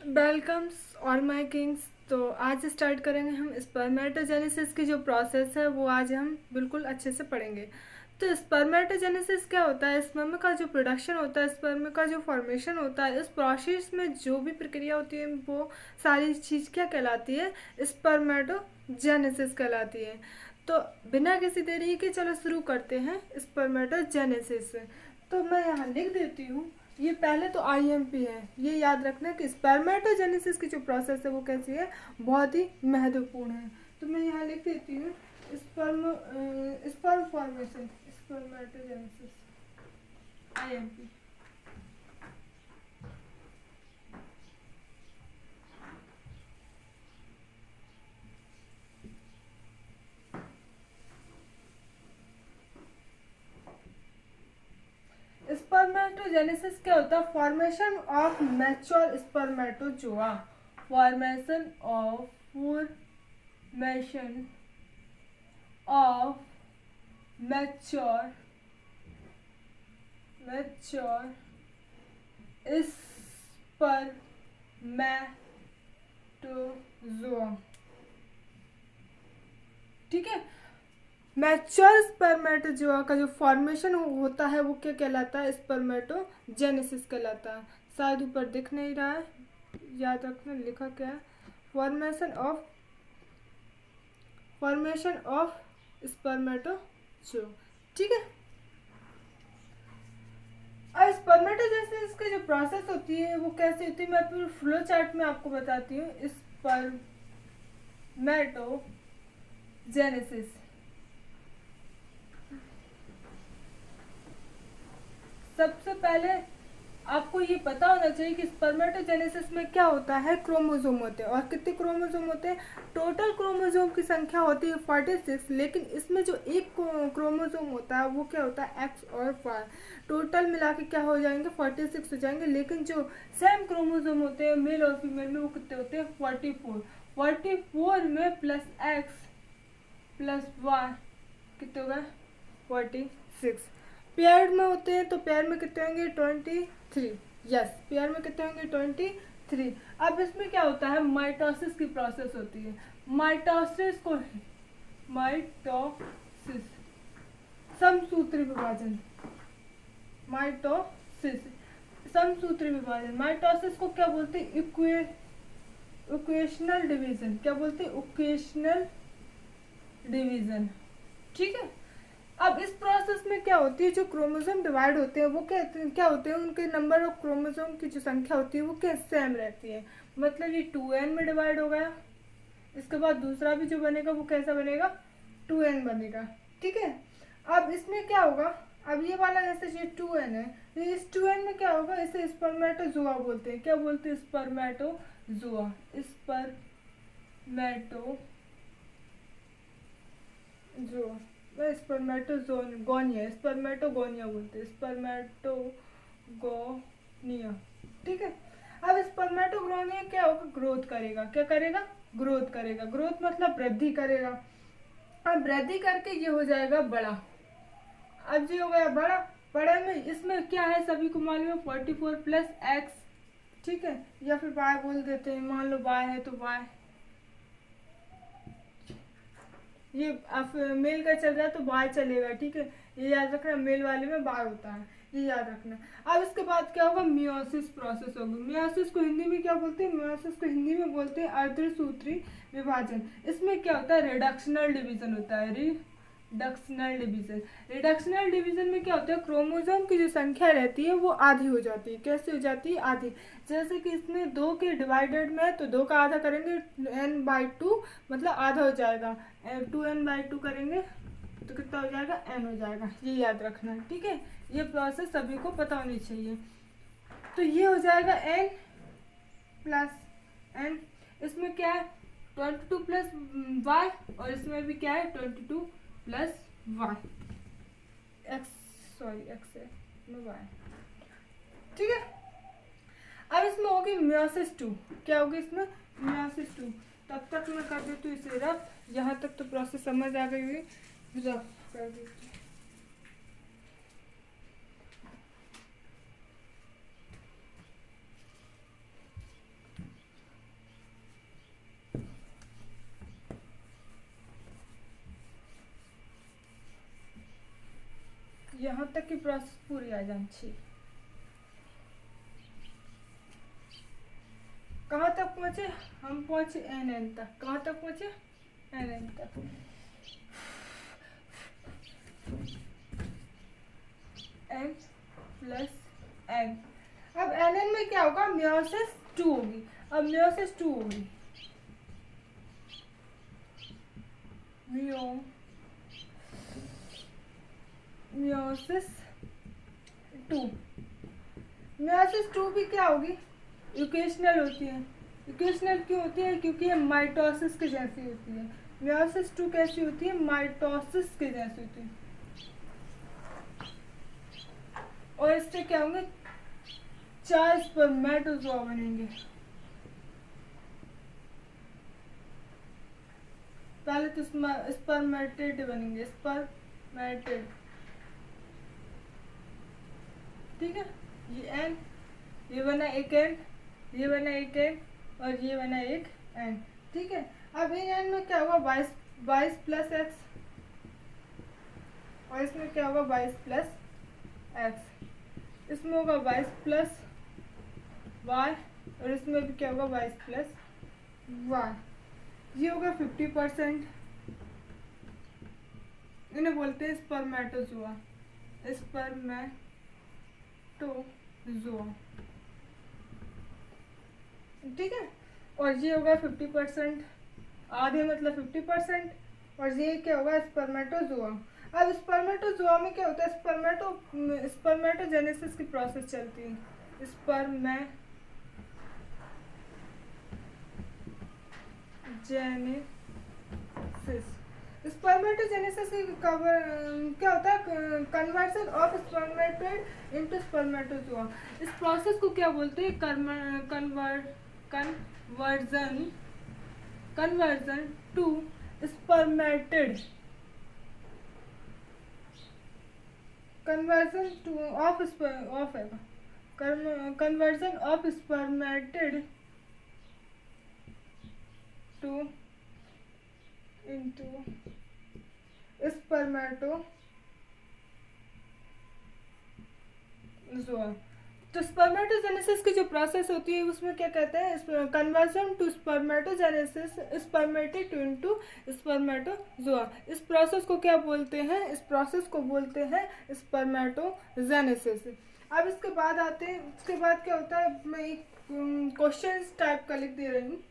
Welcomes all my Kings. तो आज start करेंगे हम स्पर्मेटोजेनेसिस की जो प्रोसेस है वो आज हम बिल्कुल अच्छे से पढ़ेंगे। तो स्पर्मेटोजेनेसिस क्या होता है? स्पर्म का जो प्रोडक्शन होता है, स्पर्म का जो फॉर्मेशन होता है, इस प्रोसेस में जो भी प्रक्रिया होती है वो सारी चीज़ क्या कहलाती है? स्पर्मेटोजेनेसिस कहलाती है। तो बिना किसी देरी के चलो शुरू करते हैं स्पर्मेटोजेनेसिस से। तो मैं यहाँ लिख देती हूँ। ये पहले तो आईएमपी है, ये याद रखना कि स्पर्मेटोजेनेसिस की जो प्रोसेस है वो कैसी है, बहुत ही महत्वपूर्ण है। तो मैं यहाँ लिख देती हूँ sperm sperm formation, spermatogenesis, IMP. Spermatogenesis क्या होता है? Formation of mature spermatozoa, formation of mature spermatozoa. ठीक है, मैच्योर स्पर्मेटोजोआ का जो फॉर्मेशन होता है वो क्या कहलाता है? स्पर्मेटोजेनेसिस कहलाता है। शायद ऊपर दिख नहीं रहा है, याद रखना लिखा क्या है। Formation of spermatozoa. ठीक है, और स्पर्मेटोजेनेसिस की जो प्रोसेस होती है वो कैसे होती है, मैं पूरे फ्लो चार्ट में आपको बताती हूँ। स्पर्मेटोजेनेसिस सबसे पहले आपको ये पता होना चाहिए कि स्पर्मेटोजेनेसिस में क्या होता है। क्रोमोसोम होते हैं, और कितने क्रोमोसोम होते हैं? टोटल क्रोमोसोम की संख्या होती है 46, लेकिन इसमें जो एक क्रोमोसोम होता है वो क्या होता है? एक्स और वाई। टोटल मिला के क्या हो जाएंगे? 46 हो जाएंगे। लेकिन जो सेम क्रोमोसोम होते हैं मेल और फीमेल में, वो कितने होते हैं? 44 में प्लस एक्स प्लस वाई कितने हो गए? 46। पेयर में होते हैं तो पेयर में कितने होंगे? 23। यस, पेयर में कितने होंगे? 23। अब इसमें क्या होता है? माइटोसिस की प्रोसेस होती है। माइटोसिस समसूत्री विभाजन, माइटोसिस समसूत्री विभाजन। माइटोसिस को क्या बोलते हैं? Equational division. क्या बोलते हैं? Equational division. ठीक है, अब इस प्रोसेस में क्या होती है? जो क्रोमोसोम डिवाइड होते हैं वो क्या होते हैं? उनके नंबर ऑफ क्रोमोसोम की जो संख्या होती है वो क्या सेम रहती है। मतलब ये 2n में डिवाइड हो गया, इसके बाद दूसरा भी जो बनेगा वो कैसा बनेगा? 2n बनेगा। ठीक है, अब इसमें क्या होगा? अब ये वाला जैसे ये 2n है, तो इस 2n में क्या होगा? इसे स्पर्मेटोजोआ बोलते हैं। क्या बोलते हैं? स्पर्मेटोजोआ। स्पर्मेटोगोनिया बोलते हैं, स्पर्मेटोगोनिया। ठीक है, अब स्पर्मेटोगोनिया क्या होगा? ग्रोथ करेगा। क्या करेगा? ग्रोथ करेगा। ग्रोथ मतलब वृद्धि करेगा। अब वृद्धि करके ये हो जाएगा बड़ा। अब ये हो गया बड़ा। बड़े में इसमें क्या है? सभी को मालूम है 44 प्लस एक्स। ठीक है, या फिर वाई बोल देते हैं। मान लो वाई है तो वाई, ये अब मेल का चल रहा है तो बाय चलेगा। ठीक है, ये याद रखना, मेल वाले में बाय होता है, ये याद रखना। अब इसके बाद क्या होगा? मियोसिस प्रोसेस होगी। मियोसिस को हिंदी में क्या बोलते हैं? मियोसिस को हिंदी में बोलते हैं अर्धसूत्री विभाजन। इसमें क्या होता है? रिडक्शनल डिवीजन होता है। रिडक्शनल डिवीजन में क्या होता है? क्रोमोसोम की जो संख्या रहती है वो आधी हो जाती है। कैसे हो जाती है? आधी। जैसे कि इसमें 2 के डिवाइडेड में है तो 2 का आधा करेंगे n/2, मतलब आधा हो जाएगा। 2n/2 करेंगे तो कितना हो जाएगा? n हो जाएगा। ये याद रखना है। ठीक है, ये प्रोसेस सभी को पता होनी चाहिए। तो ये हो जाएगा n प्लस n। इसमें क्या है? 22 प्लस वाई, और इसमें भी क्या है? 22 प्लस वाई, एक्स है में वाई। ठीक है, अब इसमें होगी मियोसिस 2। क्या होगी इसमें? मियोसिस 2। तब तक मैं कर देती हूँ इसे रफ। यहाँ तक तो प्रोसेस समझ आ गई हुई, रफ कर देती हूँ। की प्रोसेस पूरी आ जानी चाहिए। कहाँ तक पहुँचे हम? पहुँचे एन तक। कहाँ तक पहुँचे? एन तक। N plus N. अब एन में क्या होगा? मियोसिस 2 होगी। अब मियोसिस 2 होगी, मियोसिस 2। मियोसिस 2 भी क्या होगी? इक्वेशनल होती है। इक्वेशनल क्यों होती है? क्योंकि ये माइटोसिस के जैसी होती है। मियोसिस 2 कैसी होती है? माइटोसिस के जैसी होती है। और इससे क्या होंगे? 4 स्पर्मेटोजोआ बनेंगे। पहले तो स्पर्मेटिड बनेंगे, स्पर्मेटिड, ठीक है। ये एन, ये बना एक एन, ये बना एक एन, और ये बना एक एन, ठीक है। अब इन एन में क्या होगा? 22 प्लस एक्स, और इसमें क्या होगा? 22 प्लस एक्स। इसमें होगा 22 प्लस वाई, और इसमें भी क्या होगा? 22 प्लस वाई। ये होगा 50%। इन्हें बोलते हैं स्पर्मेटोजोआ, स्पर्मेटोजोआ, ठीक है। और ये होगा 50%, आधे मतलब 50%। और ये क्या होगा? स्पर्मेटोजोआ। अब स्पर्मेटोजोआ में क्या होता है? स्पर्मेटोजेनेसिस की प्रोसेस चलती है। स्पर्मेटोजेनेसिस क्या होता है? Conversion of spermatid into spermatozoa. इस प्रोसेस को क्या बोलते हैं? Conversion to spermatid, conversion to of conversion of spermatid to into spermatozoa. तो स्पर्मेटोजेनेसिस की जो प्रोसेस होती है उसमें क्या कहते हैं? Conversion to spermatogenesis, spermatid into spermatozoa. इस प्रोसेस को क्या बोलते हैं? इस प्रोसेस को बोलते हैं स्पर्मेटोजेनेसिस। अब इसके बाद आते हैं, इसके बाद क्या होता है? मैं एक क्वेश्चन टाइप का लिख दे रही हूँ।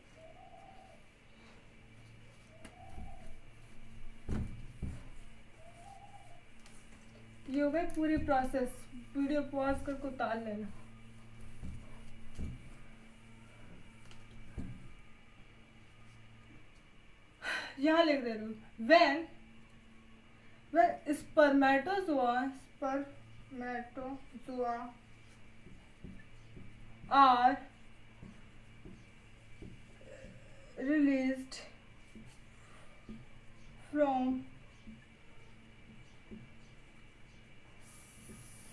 ये हो गई पूरी प्रोसेस। वीडियो पॉज करके उतार लेना। यहाँ लिख दे रही हूँ, when spermatozoa are released from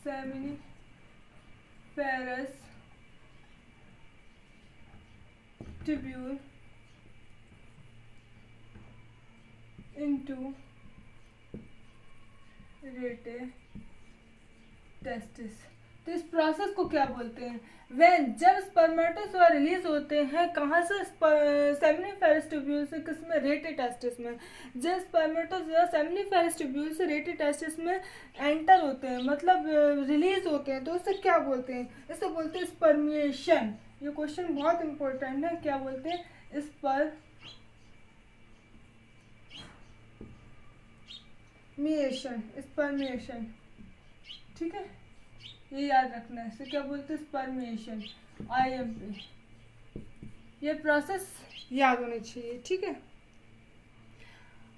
seminiferous tubule into testis. तो इस प्रोसेस को क्या बोलते हैं? व्हेन, जब स्पर्मेटोजोआ रिलीज होते हैं कहाँ से? सेमिनिफेरस ट्यूब्यूल से। किसमें? रेटिटेस्टिस में। जब स्पर्मेटोजोआ सेमिनिफेरस ट्यूब्यूल से रेटिटेस्टिस में एंटर होते हैं, मतलब रिलीज होते हैं, तो उसे क्या बोलते हैं? इसे बोलते हैं स्पर्मिएशन। ये क्वेश्चन बहुत इंपॉर्टेंट है। क्या बोलते हैं? स्पर्मिएशन, ठीक है। ये याद रखना है। इसे क्या बोलते हैं? Spermiation, IMP। ये प्रोसेस याद होनी चाहिए, ठीक है।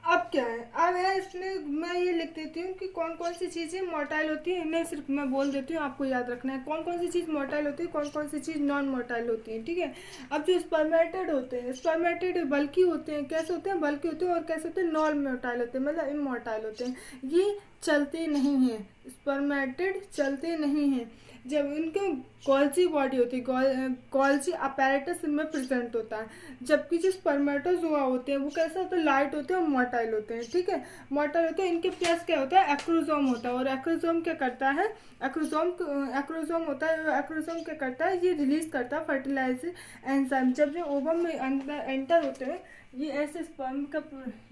अब क्या है? अब है इसमें मैं ये लिख देती हूँ कि कौन कौन सी चीज़ें मोटाइल होती है। इन्हें सिर्फ मैं बोल देती हूँ, आपको याद रखना है कौन कौन सी चीज़ मोटाइल होती है, कौन कौन सी चीज़ नॉन मोटाइल होती है, ठीक है। अब जो स्पर्मेटेड होते हैं, स्पर्मेटेड बल्कि होते हैं। कैसे होते हैं? बल्कि होते हैं। और कैसे होते हैं? नॉन मोटाइल होते हैं, मतलब इमोटाइल होते हैं। ये चलते नहीं हैं, स्पर्मेटेड चलते नहीं हैं। जब इनके गोल्जी बॉडी होती है, गोल्जी अपैरेटस इनमें प्रेजेंट होता है। जबकि जो स्पर्मेटोजोआ होते हैं वो कैसे होते हैं, लाइट होते हैं और मोटाइल होते हैं, ठीक है, मोटाइल होते हैं। इनके प्लस क्या होता है, एक्रोजोम होता है, और एक्रोजोम क्या करता है, एक्रोजोम होता है, एक्रोजोम क्या करता है, ये रिलीज करता है फर्टिलाइजर एंजाइम। जब ये ओवम में अंदर एंटर होते हैं, ये ऐसे स्पर्म का,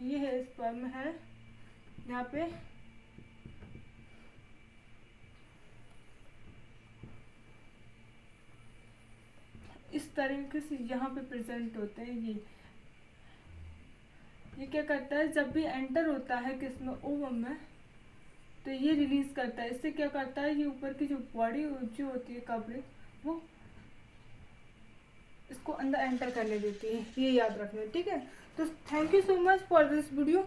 ये है स्पर्म है यहाँ पे, इस तरीके से यहाँ पे प्रेजेंट होते हैं। ये क्या करता है, जब भी एंटर होता है किसमें, ओवम में, तो ये रिलीज करता है। इससे क्या करता है, ये ऊपर की जो बॉडी जो होती है कवरिंग, वो इसको अंदर एंटर करने देती है, ये याद रखना, ठीक है। तो thank you so much for this video,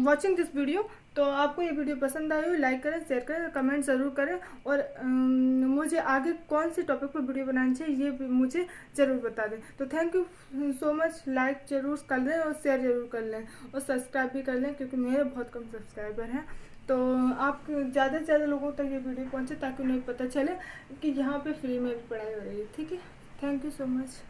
watching this video. तो आपको ये वीडियो पसंद आई हो, लाइक करें, शेयर करें, कमेंट ज़रूर करें, और मुझे आगे कौन से टॉपिक पर वीडियो बनानी चाहिए ये भी मुझे ज़रूर बता दें। तो thank you so much, like ज़रूर कर लें और शेयर ज़रूर कर लें और सब्सक्राइब भी कर लें, क्योंकि मेरे बहुत कम सब्सक्राइबर हैं। तो आप ज़्यादा से ज़्यादा लोगों तक ये वीडियो पहुँचे, ताकि उन्हें पता चले कि यहाँ पे फ्री में भी पढ़ाई हो रही है, ठीक है। Thank you so much.